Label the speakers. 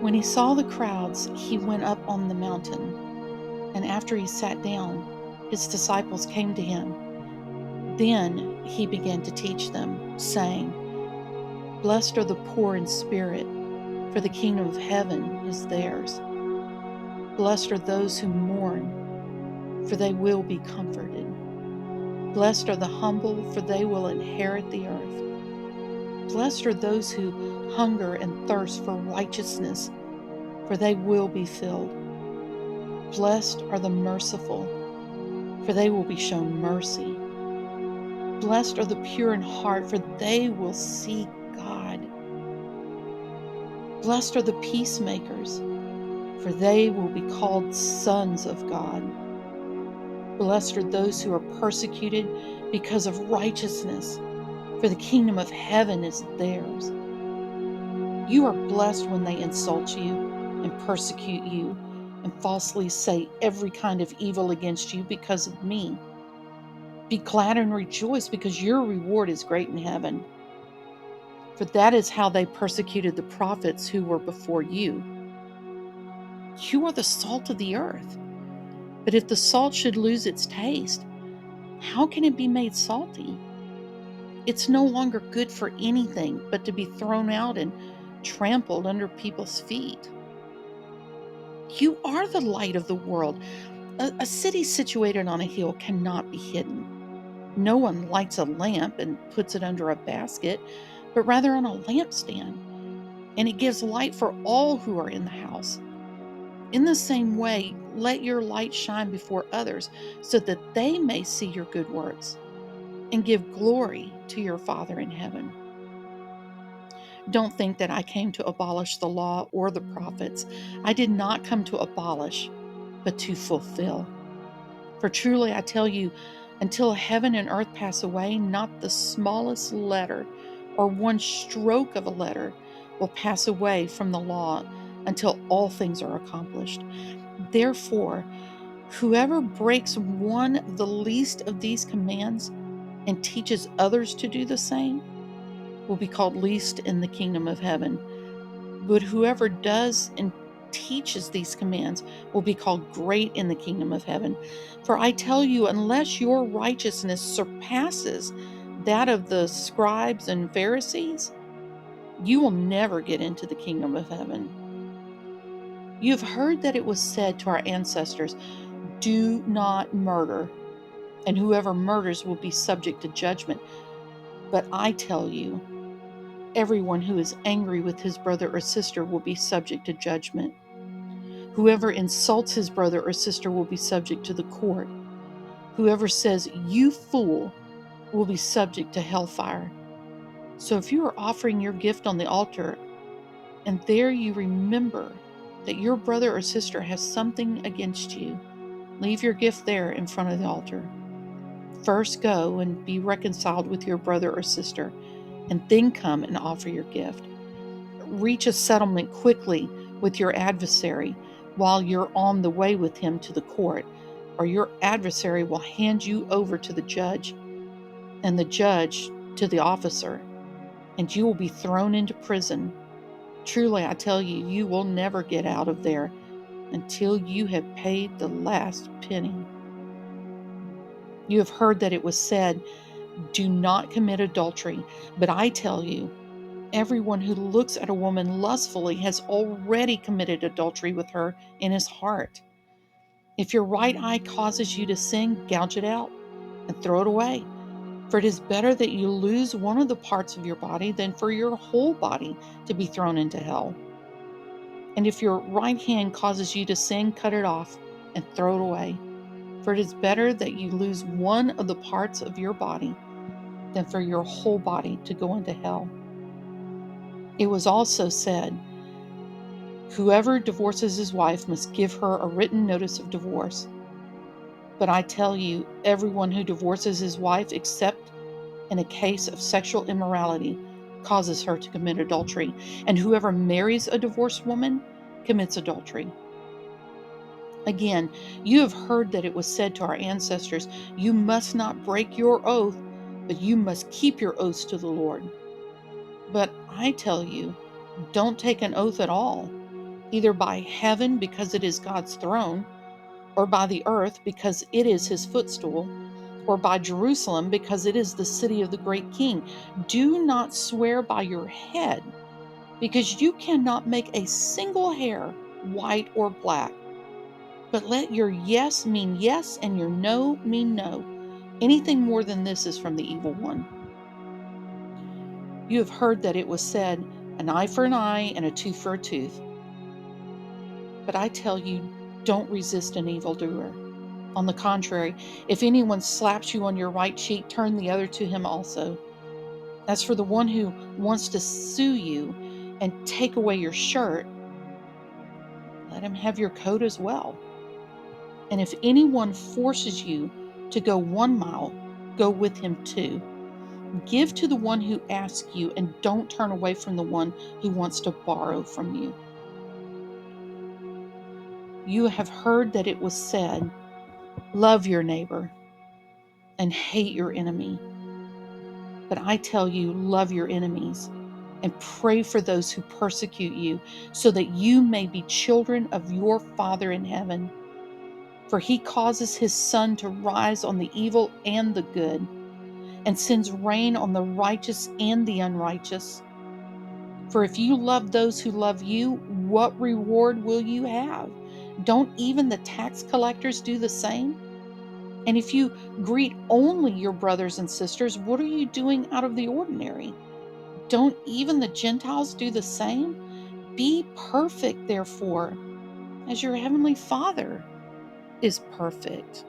Speaker 1: When he saw the crowds, he went up on the mountain, and after he sat down, his disciples came to him. Then he began to teach them, saying, "Blessed are the poor in spirit, for the kingdom of heaven is theirs. Blessed are those who mourn, for they will be comforted. Blessed are the humble, for they will inherit the earth. Blessed are those who hunger and thirst for righteousness, for they will be filled. Blessed are the merciful, for they will be shown mercy. Blessed are the pure in heart, for they will see God. Blessed are the peacemakers, for they will be called sons of God. Blessed are those who are persecuted because of righteousness, for the kingdom of heaven is theirs. You are blessed when they insult you and persecute you and falsely say every kind of evil against you because of me. Be glad and rejoice, because your reward is great in heaven. For that is how they persecuted the prophets who were before you. You are the salt of the earth. But if the salt should lose its taste, how can it be made salty? It's no longer good for anything but to be thrown out and trampled under people's feet. You are the light of the world. A city situated on a hill cannot be hidden. No one lights a lamp and puts it under a basket, but rather on a lampstand, and it gives light for all who are in the house. In the same way, let your light shine before others, so that they may see your good works and give glory to your Father in heaven. Don't think that I came to abolish the law or the prophets. I did not come to abolish, but to fulfill. For truly I tell you, until heaven and earth pass away, not the smallest letter or one stroke of a letter will pass away from the law until all things are accomplished. Therefore, whoever breaks one of the least of these commands and teaches others to do the same will be called least in the kingdom of heaven. But whoever does and teaches these commands will be called great in the kingdom of heaven. For I tell you, unless your righteousness surpasses that of the scribes and Pharisees, you will never get into the kingdom of heaven. You have heard that it was said to our ancestors, "Do not murder, and whoever murders will be subject to judgment." But I tell you, everyone who is angry with his brother or sister will be subject to judgment. Whoever insults his brother or sister will be subject to the court. Whoever says, "You fool," will be subject to hellfire. So if you are offering your gift on the altar, and there you remember that your brother or sister has something against you, leave your gift there in front of the altar. First go and be reconciled with your brother or sister, and then come and offer your gift. Reach a settlement quickly with your adversary while you're on the way with him to the court, or your adversary will hand you over to the judge, and the judge to the officer, and you will be thrown into prison. Truly, I tell you, you will never get out of there until you have paid the last penny. You have heard that it was said, "Do not commit adultery," but I tell you, everyone who looks at a woman lustfully has already committed adultery with her in his heart. If your right eye causes you to sin, gouge it out and throw it away. For it is better that you lose one of the parts of your body than for your whole body to be thrown into hell. And if your right hand causes you to sin, cut it off and throw it away. For it is better that you lose one of the parts of your body than for your whole body to go into hell. It was also said, "Whoever divorces his wife must give her a written notice of divorce." But I tell you, everyone who divorces his wife, except in a case of sexual immorality, causes her to commit adultery. And whoever marries a divorced woman commits adultery. Again, you have heard that it was said to our ancestors, "You must not break your oath, but you must keep your oaths to the Lord." But I tell you, don't take an oath at all, either by heaven because it is God's throne, or by the earth because it is his footstool, or by Jerusalem because it is the city of the great king. Do not swear by your head, because you cannot make a single hair white or black. But let your yes mean yes and your no mean no. Anything more than this is from the evil one. You have heard that it was said, an eye for an eye and a tooth for a tooth. But I tell you, don't resist an evildoer. On the contrary, if anyone slaps you on your right cheek, turn the other to him also. As for the one who wants to sue you and take away your shirt, let him have your coat as well. And if anyone forces you to go 1 mile, go with him 2. Give to the one who asks you, and don't turn away from the one who wants to borrow from you. You have heard that it was said, love your neighbor and hate your enemy. But I tell you, love your enemies and pray for those who persecute you, so that you may be children of your Father in heaven. For he causes his sun to rise on the evil and the good, and sends rain on the righteous and the unrighteous. For if you love those who love you, what reward will you have? Don't even the tax collectors do the same? And if you greet only your brothers and sisters, what are you doing out of the ordinary? Don't even the Gentiles do the same? Be perfect, therefore, as your heavenly Father is perfect.